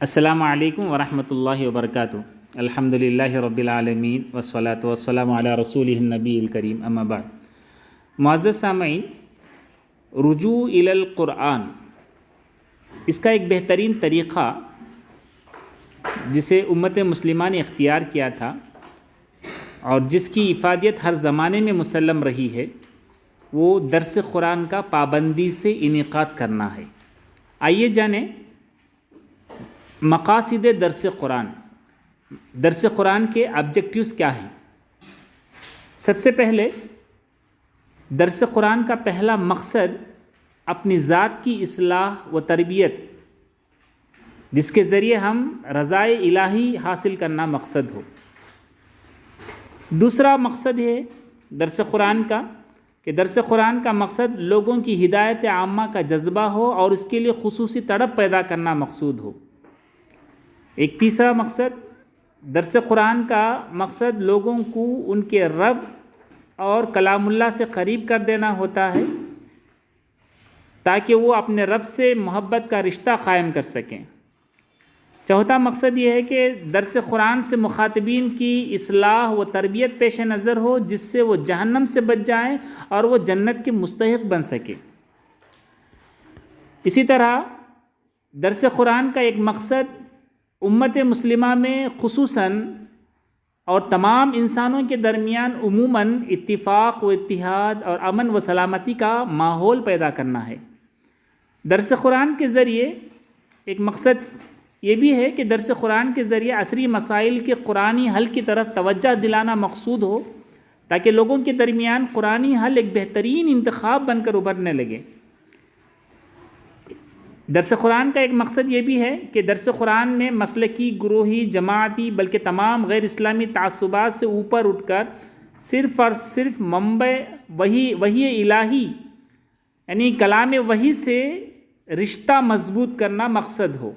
السلام علیکم ورحمۃ اللہ وبرکاتہ۔ الحمد للہ رب العالمین والصلاة والسلام علی رسولہ النبی الکریم، اما بعد۔ معزز سامعین، رجوع الی القرآن، اس کا ایک بہترین طریقہ جسے امت مسلمہ نے اختیار کیا تھا اور جس کی افادیت ہر زمانے میں مسلم رہی ہے، وہ درس قرآن کا پابندی سے انعقاد کرنا ہے۔ آئیے جانیں مقاصد درس قرآن کے آبجیکٹیوز کیا ہیں۔ سب سے پہلے درس قرآن کا پہلا مقصد اپنی ذات کی اصلاح و تربیت، جس کے ذریعے ہم رضائے الہی حاصل کرنا مقصد ہو۔ دوسرا مقصد ہے درس قرآن کا کہ درس قرآن کا مقصد لوگوں کی ہدایت عامہ کا جذبہ ہو اور اس کے لیے خصوصی تڑپ پیدا کرنا مقصود ہو۔ ایک تیسرا مقصد درس قرآن کا مقصد لوگوں کو ان کے رب اور کلام اللہ سے قریب کر دینا ہوتا ہے، تاکہ وہ اپنے رب سے محبت کا رشتہ قائم کر سکیں۔ چوتھا مقصد یہ ہے کہ درس قرآن سے مخاطبین کی اصلاح و تربیت پیش نظر ہو، جس سے وہ جہنم سے بچ جائیں اور وہ جنت کے مستحق بن سکیں۔ اسی طرح درس قرآن کا ایک مقصد امت مسلمہ میں خصوصاً اور تمام انسانوں کے درمیان عموماً اتفاق و اتحاد اور امن و سلامتی کا ماحول پیدا کرنا ہے۔ درس قرآن کے ذریعے ایک مقصد یہ بھی ہے کہ درس قرآن کے ذریعے عصری مسائل کے قرآنی حل کی طرف توجہ دلانا مقصود ہو، تاکہ لوگوں کے درمیان قرآنی حل ایک بہترین انتخاب بن کر ابھرنے لگے۔ درس قرآن کا ایک مقصد یہ بھی ہے کہ درس قرآن میں مسلکی، گروہی، جماعتی بلکہ تمام غیر اسلامی تعصبات سے اوپر اٹھ کر صرف اور صرف منبع وحی الہی یعنی کلام وحی سے رشتہ مضبوط کرنا مقصد ہو۔